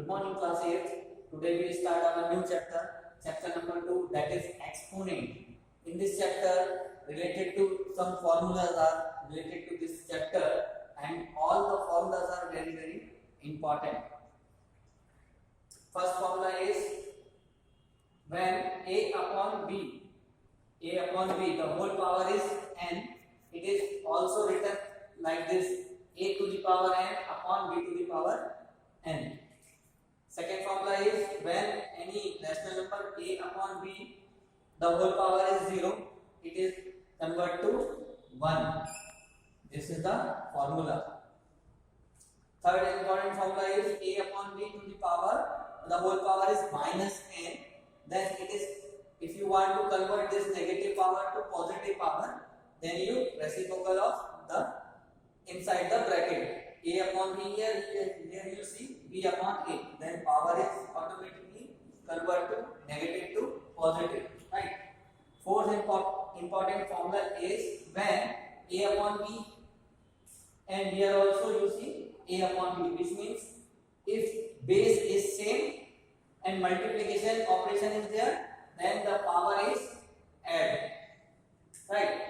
Good morning, class 8. Today we start our new chapter, chapter number 2, that is exponent. In this chapter, related to some formulas are related to this chapter, and all the formulas are very important. First formula is when a upon b, the whole power is n. It is also written like this: a to the power n upon b to the power n. Second formula is when any rational number a upon b, the whole power is 0, it is converted to 1. This is the formula. Third important formula is a upon b to the power, the whole power is minus n. Then it is, if you want to convert this negative power to positive power, then you reciprocal of the inside the bracket. A upon b here you see b upon a, then power is automatically converted to negative to positive, right? Fourth important formula is when a upon b, and here also you see a upon b, which means if base is same and multiplication operation is there, then the power is add, right?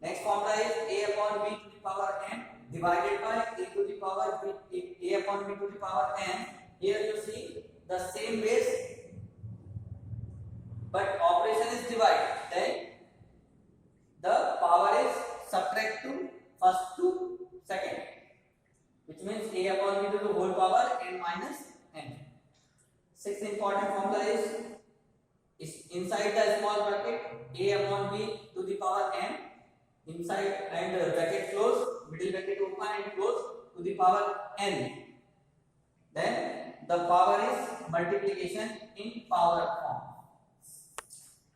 Next formula is a upon b to the power n divided by a to the power b, a upon b to the power n. Here you see the same base, but operation is divide, then the power is subtract to first to second, which means a upon b to the whole power n minus n. Sixth important formula is inside the small bracket a upon b to the power n, inside and bracket close, middle bracket open and close, to the power n. Then the power is multiplication in power form.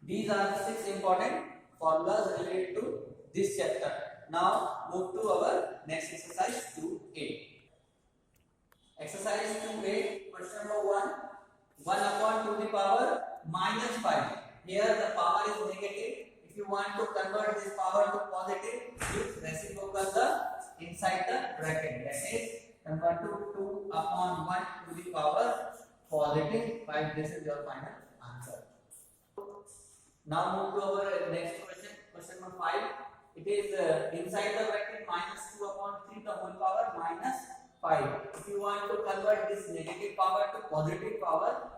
These are the 6 important formulas related to this chapter. Now move to our next exercise 2a. Exercise 2a, question number 1. 1 upon to the power minus 5. Here the power is negative. If you want to convert this power to positive, use reciprocal the inside the bracket. That is convert to 2 upon 1 to the power positive 5. This is your final answer. Now move to our next question, question number 5. It is inside the bracket minus 2 upon 3 the whole power minus 5. If you want to convert this negative power to positive power,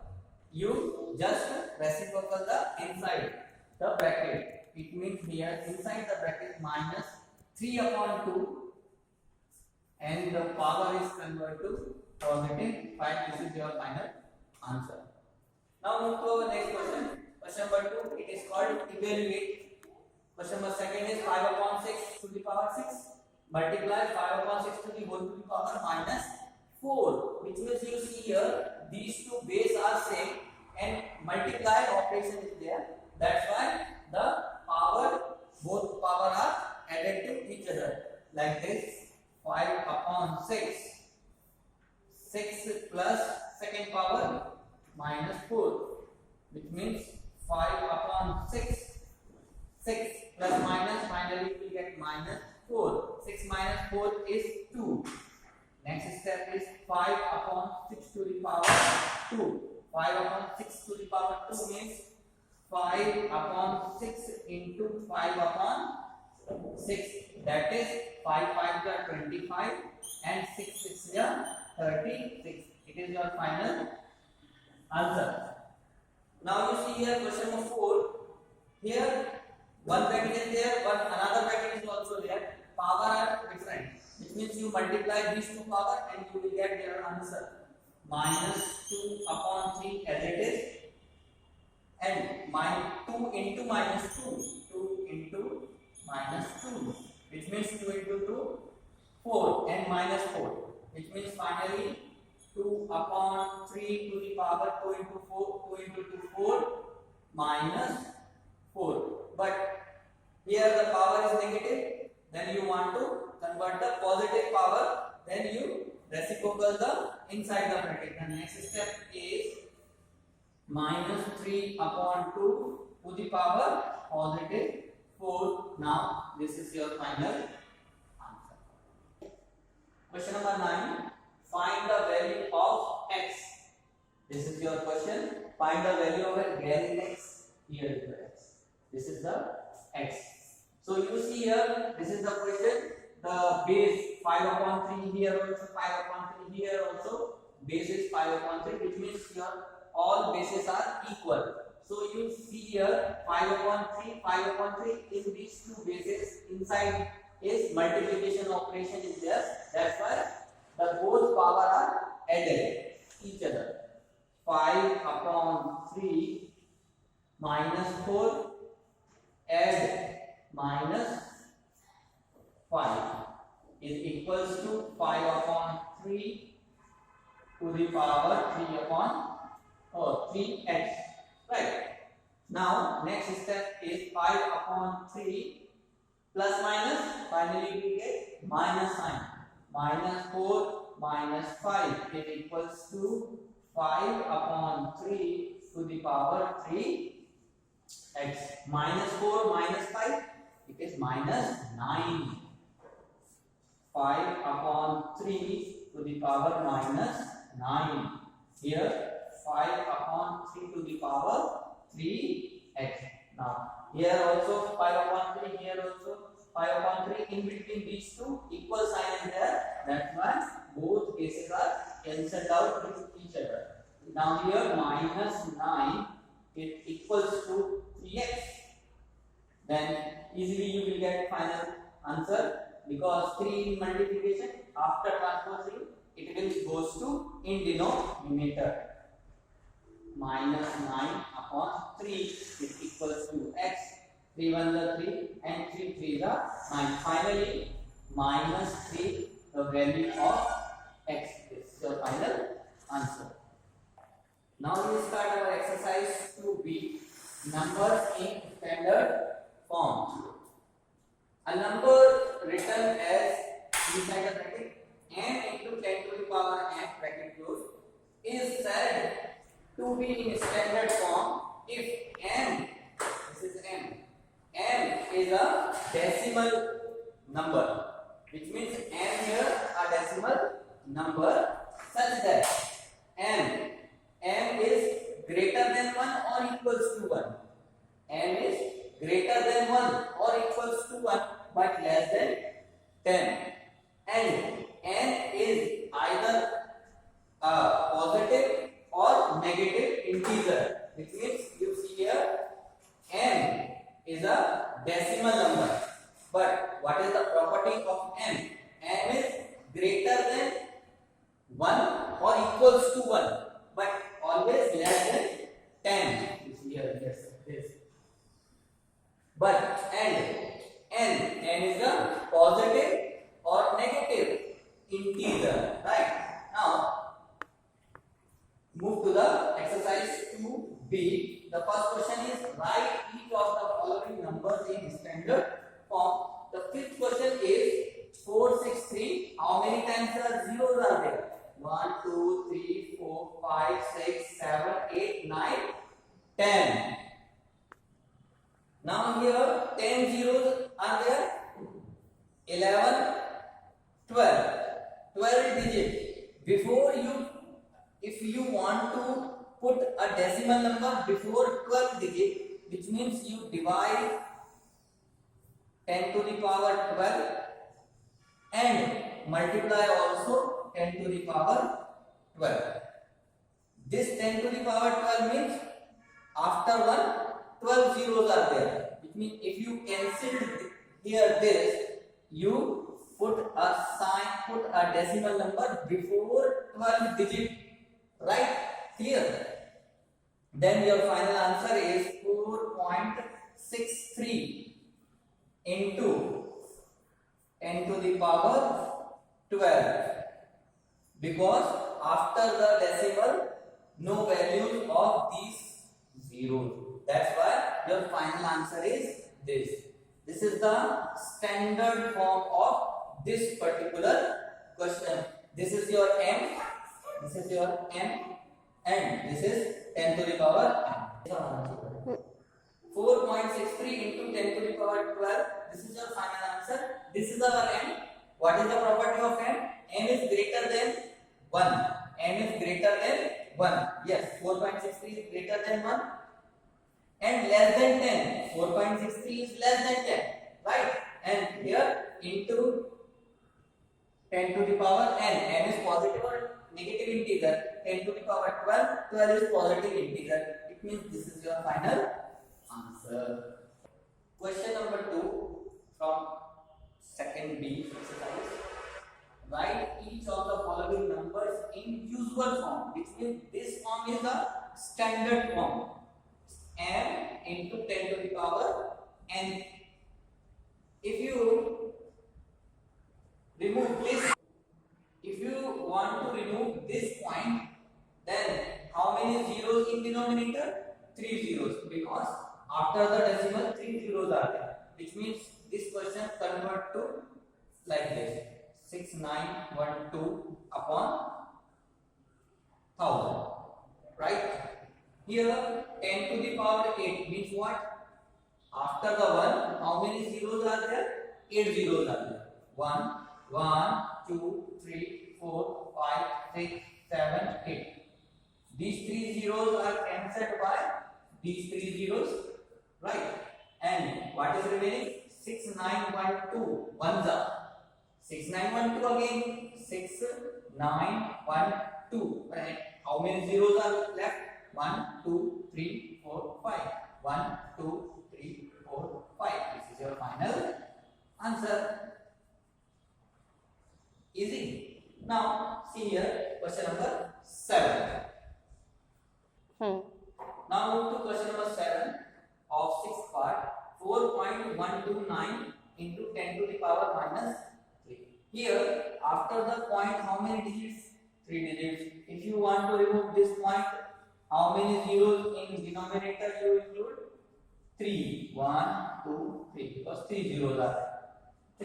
you just reciprocal the inside the bracket. It means here inside the bracket minus 3 upon 2 and the power is converted to positive 5. This is your final answer. Now move to our next question. Question number 2. It is called evaluate. Question number 2 is 5 upon 6 to the power 6 multiply 5 upon 6 to the whole to the power minus 4. Which means you see here these two base are same and multiply operation is there. That's why the power, both power are added to each other like this. 5 upon 6, 6 plus second power minus 4, which means 5 upon 6, 6 plus minus, finally we will get minus 4. 6 minus 4 is 2. Next step is 5 upon 6 to the power 2. 5 upon 6 to the power 2 means 5 upon 6 into 5 upon 6. That is 5 5 are 25 and 6 6 are 36. It is your final answer. Now you see here question number 4. Here one bracket is there, but another bracket is also there. Power are different, which means you multiply these two power and you will get your answer. Minus 2 upon 3 as it is, and 2 into minus 2, 2 into minus 2, which means 2 into 2, 4 and minus 4, which means finally 2 upon 3 to the power 2 into 4, 2 into 2, 4 minus 4. But here the power is negative, then you want to convert the positive power, then you reciprocal the inside the bracket. The next step is minus 3 upon 2 to the power positive 4. Now this is your final answer. Question number 9. find the value of x. This is your question. Find the value of x. Where is x? Here is the x. This is the x. So you see here, this is the question. The base 5 upon 3 here also, 5 upon 3 here also. Base is 5 upon 3, which means your all bases are equal. So you see here 5 upon 3, 5 upon 3 in these two bases. Inside is multiplication operation is there. That's why the both power are added each other. 5 upon 3 minus 4 add minus 5 is equals to 5 upon 3 to the power 3 upon 3x. Right. Now next step is 5 upon 3 plus minus, finally we get minus sign. Minus 4 minus 5 is equals to 5 upon 3 to the power 3x. Minus 4 minus 5, it is minus 9. 5 upon 3 to the power minus 9. Here 5 upon 3 to the power 3x. Now here also 5 upon 3, here also 5 upon 3. In between these two equal sign is there. That's why both cases are cancelled out with each other. Now here minus 9 is equals to 3x. Then easily you will get final answer, because 3 in multiplication after transposing it will goes to in denominator. Minus 9 upon 3 is equals to x. 3 1 is 3 and 3 3 is 9. Finally minus 3 the value of x. This is your final answer. Now we start our exercise 2b, numbers in standard form. A number written as inside the bracket n into 10 to the power n bracket close is said to be in standard form if n, this is n is a decimal number, which means n here a decimal number such that n is greater than 1 or equals to 1. n is greater than 1 or equals to 1 but less than 10, and n is either a positive or negative integer, which means you see here n is a decimal number. But what is the property of n? n is greater than 1 or equals to 1 but always less than 10. You see here, yes, this. But n is a positive or negative integer, right? Now move to the exercise 2b. The first question is write each of the following numbers in standard form. The fifth question is 4 6 3. How many times the zeros are there? 1 2 3 4 5 6 7 8 9 10. Now here 10 zeros are there. 11 12 digits. Before you, if you want to put a decimal number before 12 digit, which means you divide 10 to the power 12 and multiply also 10 to the power 12. This 10 to the power 12 means after 1 12 zeros are there, which means if you cancel here this, you put a sign, put a decimal number before 12 digit, right? Here. Then your final answer is 4.63 into 10 to the power 12, because after the decimal no values of these zeros. That's why your final answer is this. This is the standard form of this particular question. This is your m, this is your m, and this is 10 to the power n. 4.63 into 10 to the power 12. This is your final answer. This is our m. What is the property of m? m is greater than 1. M is greater than 1. Yes, 4.63 is greater than 1 and less than 10. 4.63 is less than 10, right? And here into 10 to the power n. N is positive or negative integer. 10 to the power 12. 12 is positive integer. It means this is your final answer. Question number 2 from second B exercise. Write each of the following numbers in usual form, which means this form is the standard form. M into 10 to the power n. If you remove this, if you want to remove this point, then how many zeros in denominator? 3 zeros, because after the decimal 3 zeros are there, which means this question convert to like this: 6912 upon 1000, right? Here 10 to the power 8 means what? After the 1, how many zeros are there? 8 zeros are there. 1, 2, 3, 4, 5, 6, 7, 8. These 3 zeros are cancelled by these 3 zeros, right? And what is remaining? 6912. 1 up. 6912 again. 6912. And how many zeros are left? 1, 2, 3, 4, 5. 1, 2, 3, 4, 5. This is your final answer. Easy. Now see here, question number 7. Now move to question number 7 of 6th part. 4.129 into 10 to the power minus 3. Here, after the point, how many digits? 3 digits. If you want to remove this point, how many zeros in denominator you include? 3. 1, 2, 3. Because 3 zeros are there. 3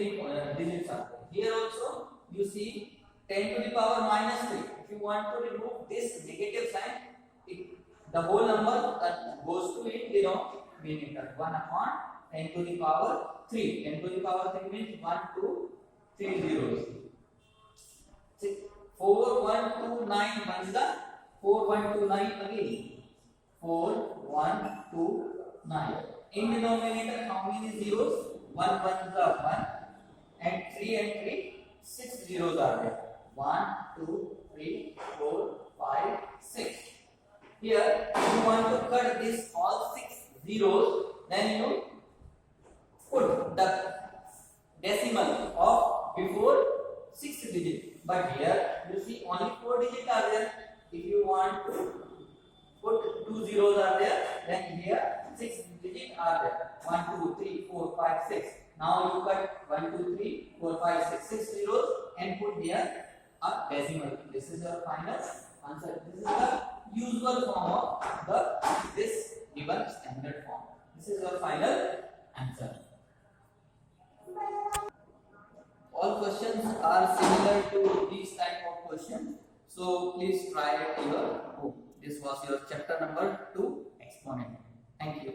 digits are there. Here also, you see 10 to the power minus 3. If you want to remove this negative sign, the whole number goes to its denominator. 1 upon 10 to the power 3. 10 to the power 3 means 1, 2, 3 zeros. 4129 once the 4129 again. 4129. In denominator, how many zeros? 1 1 the 1 and 3 6 zeros are there. 1, 2, 3, 4, 5, 6. Here, if you want to cut this all 6 zeros, then you put the decimal of before 6 digits. But here, you see only 4 digits are there. If you want to put 2 zeros are there, then here 6 digits are there. 1, 2, 3, 4, 5, 6. Now you cut 1, 2, 3, 4, 5, 6, 6 zeros and put here a decimal. This is your final answer. This is the usual form of this given standard form. This is your final answer. All questions are similar to these type of questions, so please try it at your home. This was your chapter number 2, exponent. Thank you.